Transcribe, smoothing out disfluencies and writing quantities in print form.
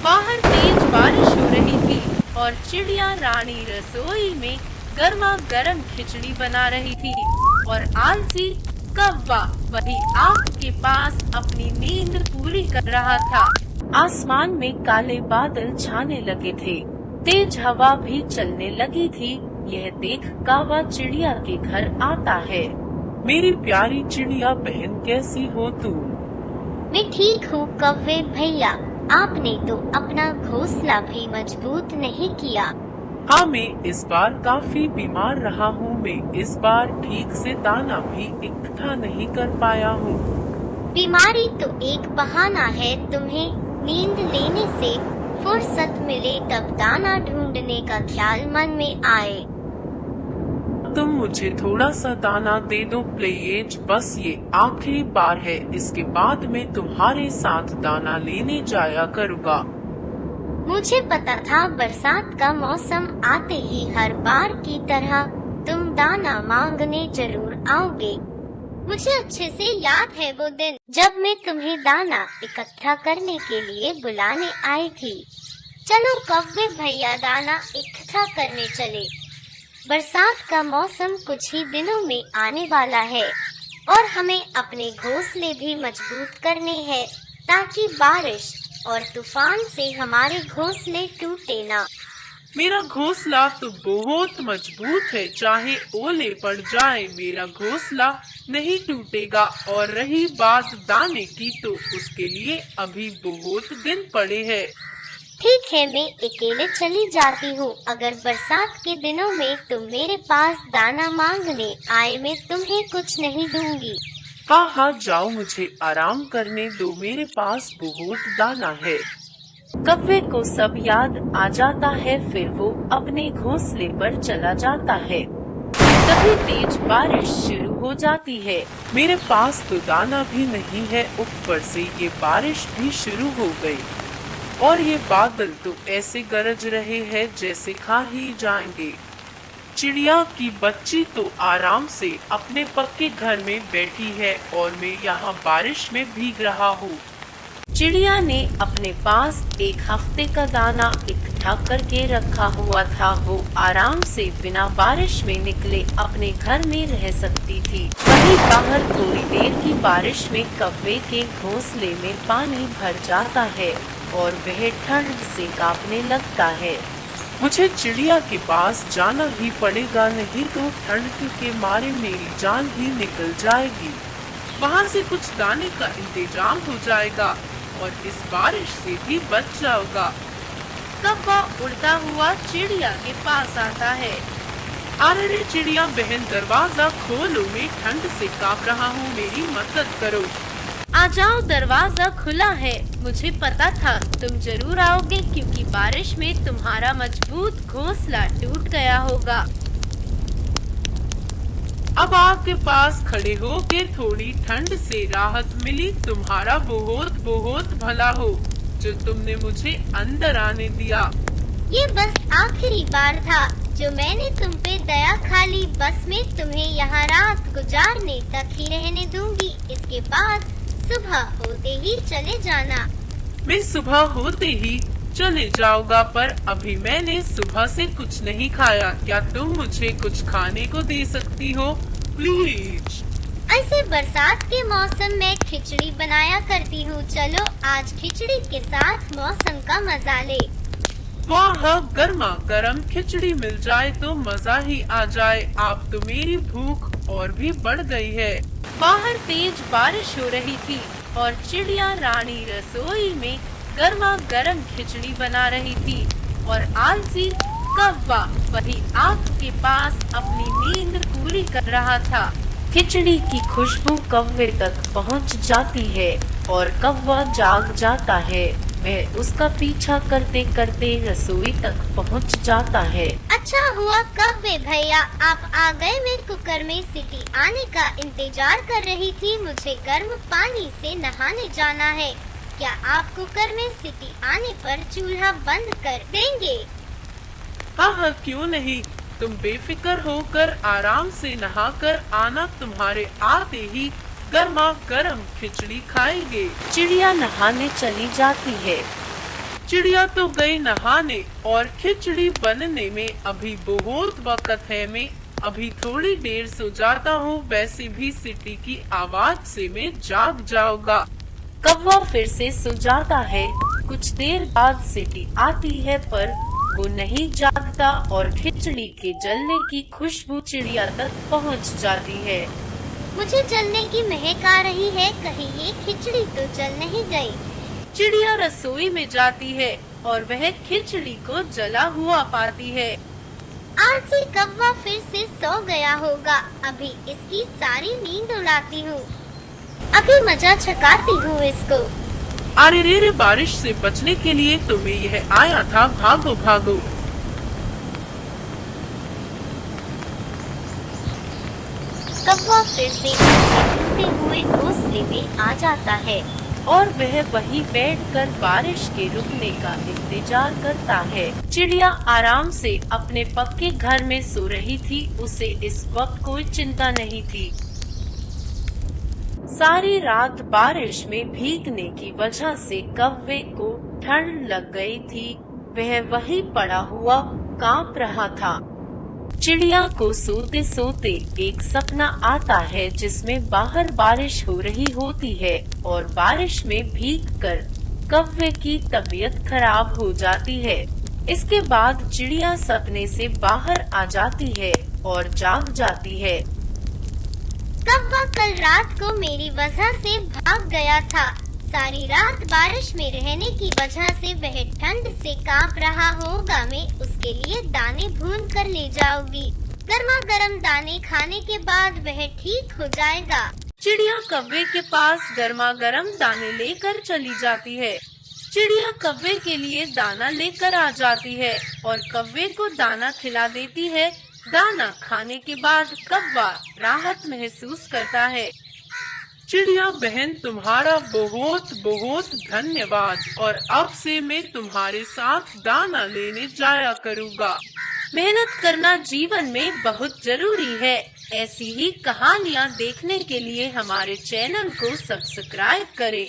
बाहर तेज बारिश हो रही थी और चिड़िया रानी रसोई में गर्मा गर्म खिचड़ी बना रही थी और आलसी कौवा वही आग के पास अपनी नींद पूरी कर रहा था। आसमान में काले बादल छाने लगे थे, तेज हवा भी चलने लगी थी। यह देख कौवा चिड़िया के घर आता है। मेरी प्यारी चिड़िया बहन, कैसी हो तुम? मैं ठीक हूँ कौवे भैया, आपने तो अपना घोंसला भी मजबूत नहीं किया। हाँ, मैं इस बार काफी बीमार रहा हूँ। मैं इस बार ठीक से दाना भी इकट्ठा नहीं कर पाया हूँ। बीमारी तो एक बहाना है, तुम्हें नींद लेने से फुर्सत मिले तब दाना ढूंढने का ख्याल मन में आए। तुम मुझे थोड़ा सा दाना दे दो प्लीज, बस ये आखिरी बार है। इसके बाद मैं तुम्हारे साथ दाना लेने जाया करूँगा। मुझे पता था बरसात का मौसम आते ही हर बार की तरह तुम दाना मांगने जरूर आओगे। मुझे अच्छे से याद है वो दिन जब मैं तुम्हें दाना इकट्ठा करने के लिए बुलाने आई थी। चलो कौवे भैया, दाना इकट्ठा करने चले। बरसात का मौसम कुछ ही दिनों में आने वाला है और हमें अपने घोंसले भी मजबूत करने हैं ताकि बारिश और तूफान से हमारे घोंसले टूटे ना। मेरा घोंसला तो बहुत मजबूत है, चाहे ओले पड़ जाए मेरा घोंसला नहीं टूटेगा। और रही बात दाने की, तो उसके लिए अभी बहुत दिन पड़े हैं। ठीक है, मैं अकेले चली जाती हूँ। अगर बरसात के दिनों में तुम मेरे पास दाना मांगने आए, मैं तुम्हें कुछ नहीं दूंगी। हाँ हाँ, जाओ, मुझे आराम करने दो, मेरे पास बहुत दाना है। कौवे को सब याद आ जाता है, फिर वो अपने घोंसले पर चला जाता है। तभी तेज बारिश शुरू हो जाती है। मेरे पास तो दाना भी नहीं है, ऊपर से ये बारिश भी शुरू हो गई और ये बादल तो ऐसे गरज रहे हैं जैसे खा ही जाएंगे। चिड़िया की बच्ची तो आराम से अपने पक्के घर में बैठी है और मैं यहाँ बारिश में भीग रहा हूँ। चिड़िया ने अपने पास एक हफ्ते का दाना इकट्ठा करके रखा हुआ था। वो आराम से बिना बारिश में निकले अपने घर में रह सकती थी। वहीं बाहर थोड़ी देर की बारिश में कौवे के घोंसले में पानी भर जाता है और वह ठंड से कांपने लगता है। मुझे चिड़िया के पास जाना ही पड़ेगा, नहीं तो ठंड के मारे मेरी जान ही निकल जाएगी। वहाँ से कुछ दाने का इंतजाम हो जाएगा और इस बारिश से भी बच जाऊंगा। कौवा उड़ता हुआ चिड़िया के पास आता है। अरे चिड़िया बहन, दरवाजा खोलो, मैं ठंड से कांप रहा हूँ, मेरी मदद करो। आ जाओ, दरवाजा खुला है। मुझे पता था तुम जरूर आओगे क्योंकि बारिश में तुम्हारा मजबूत घोंसला टूट गया होगा। अब आपके पास खड़े हो के थोड़ी ठंड से राहत मिली। तुम्हारा बहुत बहुत भला हो जो तुमने मुझे अंदर आने दिया। ये बस आखिरी बार था जो मैंने तुम पे दया खा ली। बस मैं तुम्हें यहाँ रात गुजारने तक ही रहने दूंगी। इसके बाद सुबह होते ही चले जाना। मैं सुबह होते ही चले जाऊंगा, पर अभी मैंने सुबह से कुछ नहीं खाया। क्या तुम मुझे कुछ खाने को दे सकती हो प्लीज? ऐसे बरसात के मौसम में खिचड़ी बनाया करती हूँ। चलो आज खिचड़ी के साथ मौसम का मजा ले। वाह, गर्मा गर्म खिचड़ी मिल जाए तो मजा ही आ जाए। आप तो मेरी भूख और भी बढ़ गई है। बाहर तेज बारिश हो रही थी और चिड़िया रानी रसोई में गर्मा गर्म खिचड़ी बना रही थी और आलसी कौवा वही आग के पास अपनी नींद पूरी कर रहा था। खिचड़ी की खुशबू कौवे तक पहुंच जाती है और कौवा जाग जाता है। वह उसका पीछा करते करते रसोई तक पहुंच जाता है। अच्छा हुआ कौवे भैया आप आ गए। मैं कुकर में सीटी आने का इंतजार कर रही थी। मुझे गर्म पानी से नहाने जाना है। क्या आप कुकर में सीटी आने पर चूल्हा बंद कर देंगे? हाँ हाँ, क्यों नहीं। तुम बेफिक्र होकर आराम से नहाकर आना, तुम्हारे आते ही गर्मा गर्म खिचड़ी खाएंगे। चिड़िया नहाने चली जाती है। चिड़िया तो गई नहाने और खिचड़ी बनने में अभी बहुत वक्त है। मैं अभी थोड़ी देर सो जाता हूँ, वैसे भी सिटी की आवाज से मैं जाग जाऊंगा। कौवा फिर से सो जाता है। कुछ देर बाद सिटी आती है पर वो नहीं जागता और खिचड़ी के जलने की खुशबू चिड़िया तक पहुंच जाती है। मुझे जलने की महक आ रही है, कहीं ये खिचड़ी तो जल नहीं गई। चिड़िया रसोई में जाती है और वह खिचड़ी को जला हुआ पाती है। आलसी कौवा फिर से सो गया होगा, अभी इसकी सारी नींद उड़ाती हूँ, अभी मजा चखाती हूँ इसको। अरे रे रे, बारिश से बचने के लिए तुम्हें यह आया था, भागो भागो। कौवा फिर से ढूंढते हुए घोंसले में आ जाता है और वह वहीं बैठकर बारिश के रुकने का इंतजार करता है। चिड़िया आराम से अपने पक्के घर में सो रही थी, उसे इस वक्त कोई चिंता नहीं थी। सारी रात बारिश में भीगने की वजह से कौवे को ठंड लग गई थी। वह वहीं पड़ा हुआ कांप रहा था। चिड़िया को सोते सोते एक सपना आता है जिसमें बाहर बारिश हो रही होती है और बारिश में भीगकर कौवे की तबीयत खराब हो जाती है। इसके बाद चिड़िया सपने से बाहर आ जाती है और जाग जाती है। कौवा कल रात को मेरी वजह से भाग गया था। सारी रात बारिश में रहने की वजह से वह ठंड से कांप रहा होगा। मैं उसके लिए दाने भून कर ले जाऊंगी। गर्मा गर्म दाने खाने के बाद वह ठीक हो जाएगा। चिड़िया कौवे के पास गर्मा गर्म दाने लेकर चली जाती है। चिड़िया कौवे के लिए दाना लेकर आ जाती है और कौवे को दाना खिला देती है। दाना खाने के बाद कौवा राहत महसूस करता है। चिड़िया बहन, तुम्हारा बहुत बहुत धन्यवाद, और अब से मैं तुम्हारे साथ दाना लेने जाया करूँगा। मेहनत करना जीवन में बहुत जरूरी है। ऐसी ही कहानियाँ देखने के लिए हमारे चैनल को सब्सक्राइब करें।